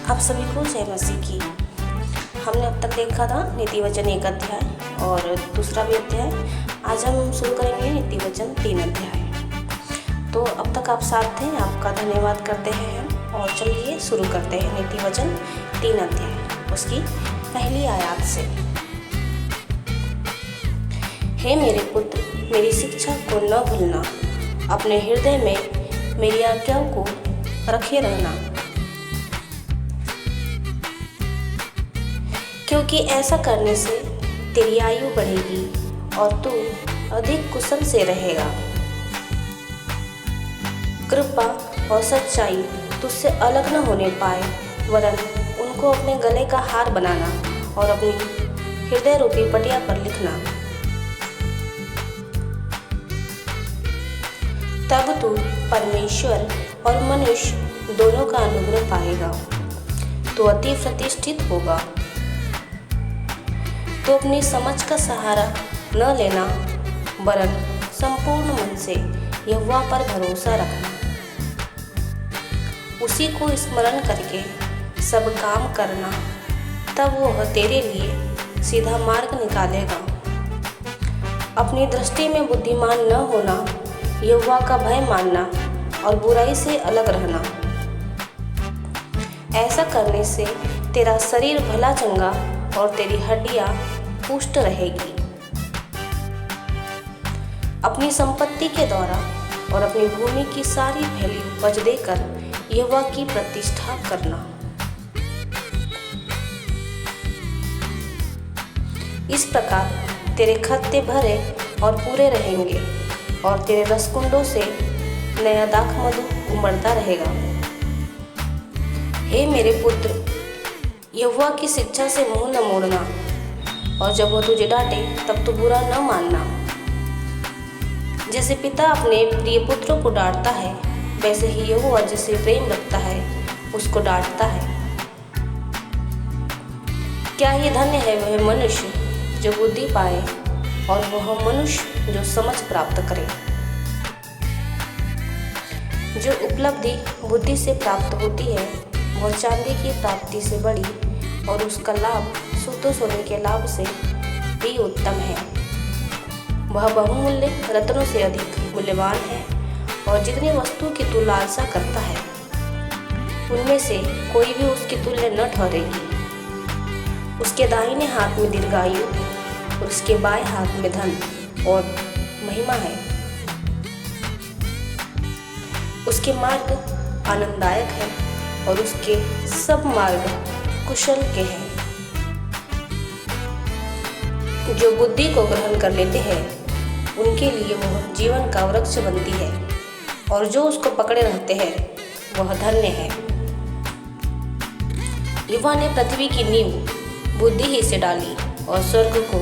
आप सभी को जय मसीह की। हमने अब तक देखा था नीति वचन 1 अध्याय और दूसरा भी अध्याय। आज हम शुरू करेंगे नीति वचन 3 अध्याय। तो अब तक आप साथ थे, आपका धन्यवाद करते हैं हम। और चलिए शुरू करते हैं नीति वचन 3 अध्याय, उसकी पहली आयत से। हे मेरे पुत्र, मेरी शिक्षा को न भूलना, अपने हृदय में मेरी आज्ञाओं को रखे रहना, क्योंकि ऐसा करने से तेरी आयु बढ़ेगी और तू अधिक कुशल से रहेगा। कृपा और सच्चाई तुझसे अलग न होने पाए, वरन उनको अपने गले का हार बनाना और अपनी हृदय रूपी पटिया पर लिखना। तब तू परमेश्वर और मनुष्य दोनों का अनुग्रह पाएगा। तू अति प्रतिष्ठित होगा। तो अपनी समझ का सहारा न लेना, वरन संपूर्ण मन से यहोवा पर भरोसा रखना। उसी को स्मरण करके सब काम करना, तब वह तेरे लिए सीधा मार्ग निकालेगा। अपनी दृष्टि में बुद्धिमान न होना, यहोवा का भय मानना और बुराई से अलग रहना। ऐसा करने से तेरा शरीर भला चंगा और तेरी हड्डियां पुष्ट रहेगी। अपनी संपत्ति के द्वारा और अपनी भूमि की सारी फैली उपज देकर यहोवा की प्रतिष्ठा करना। इस प्रकार तेरे खत्ते भरे और पूरे रहेंगे और तेरे रसकुंडों से नया दाख मधु उमड़ता रहेगा। हे मेरे पुत्र, यहोवा की शिक्षा से मुंह न मोड़ना, और जब वह तुझे डांटे तब तो बुरा न मानना। जैसे पिता अपने प्रिय पुत्रों को डांटता है, वैसे ही यहोवा जिसे प्रेम रखता है उसको डांटता है। क्या ही धन्य है वह मनुष्य जो बुद्धि पाए और वह मनुष्य जो समझ प्राप्त करे। जो उपलब्धि बुद्धि से प्राप्त होती है वह चांदी की प्राप्ति से बड़ी और उसका लाभ शुद्ध सोने के लाभ से भी उत्तम है। वह बहुमूल्य रत्नों से अधिक मूल्यवान है, और जितनी वस्तु की तू लालसा करता है उनमें से कोई भी उसकी तुल्य न ठहरेगी। उसके दाहिने हाथ में दीर्घायु और उसके बाएं हाथ में धन और महिमा है। उसके मार्ग आनंददायक है और उसके सब मार्ग कुशल के हैं। जो बुद्धि को ग्रहण कर लेते हैं उनके लिए वह जीवन का वृक्ष बनती है, और जो उसको पकड़े रहते हैं वह धन्य है। यहोवा ने पृथ्वी की नींव बुद्धि ही से डाली और स्वर्ग को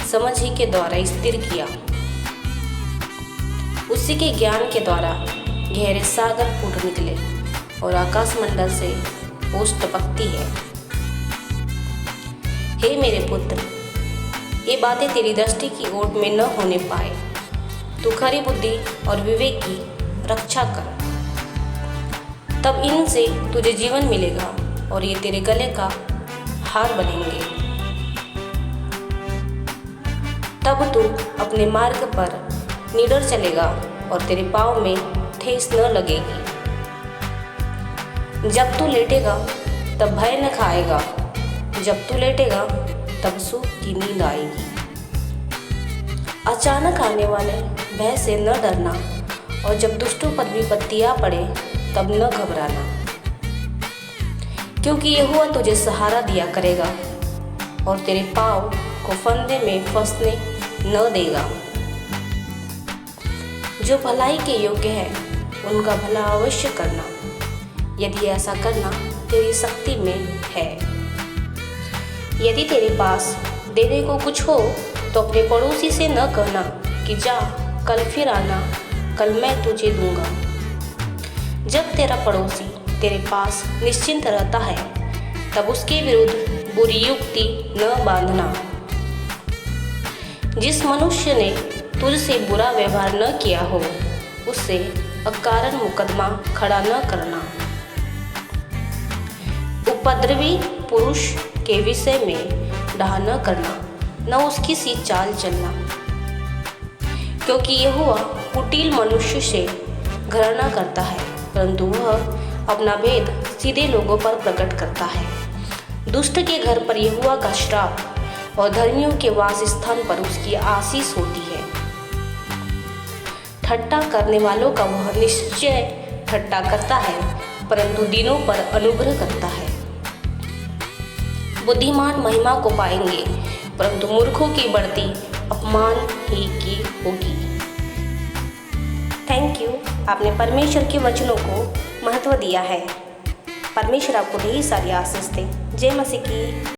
समझ ही के द्वारा स्थिर किया। उसी के ज्ञान के द्वारा गहरे सागर फूट निकले और आकाश मंडल से ओस टपकती है। हे मेरे पुत्र, ये बातें तेरी दृष्टि की ओट में न होने पाए। तू खरी बुद्धि और विवेक की रक्षा कर, तब इनसे तुझे जीवन मिलेगा और ये तेरे गले का हार बनेंगे। तब तू अपने मार्ग पर निडर चलेगा और तेरे पाँव में ठेस न लगेगी। जब तू लेटेगा तब भय न खाएगा, जब तू लेटेगा तब सुख की नींद आएगी। अचानक आने वाले भय से न डरना, और जब दुष्टों पर विपत्ति आ पड़े तब न घबराना, क्योंकि यहोवा तुझे सहारा दिया करेगा और तेरे पाँव को फंदे में फंसने न देगा। जो भलाई के योग्य है उनका भला अवश्य करना, यदि ऐसा करना तेरी शक्ति में है। यदि तेरे पास देने को कुछ हो तो अपने पड़ोसी से न कहना कि जा कल फिर आना, कल मैं तुझे दूंगा। जब तेरा पड़ोसी तेरे पास निश्चिंत रहता है तब उसके विरुद्ध बुरी युक्ति न बांधना। जिस मनुष्य ने तुझसे बुरा व्यवहार न किया हो उससे अकारण मुकदमा खड़ा न करना। उपद्रवी पुरुष के विषय में डाह न करना, न उसकी सी चाल चलना, क्योंकि यहोवा कुटिल मनुष्य से घृणा करता है, परंतु वह अपना भेद सीधे लोगों पर प्रकट करता है। दुष्ट के घर पर यहोवा का श्राप और धर्मियों के वास स्थान पर उसकी आशीष होती है। ठट्ठा करने वालों का वह निश्चय ठट्ठा करता है, परंतु दीनों पर अनुग्रह करता है। बुद्धिमान महिमा को पाएंगे, परंतु मूर्खों की बढ़ती अपमान ही की होगी। थैंक यू, आपने परमेश्वर के वचनों को महत्व दिया है। परमेश्वर आपको ढेर सारी आशीष दे। जय मसीह की।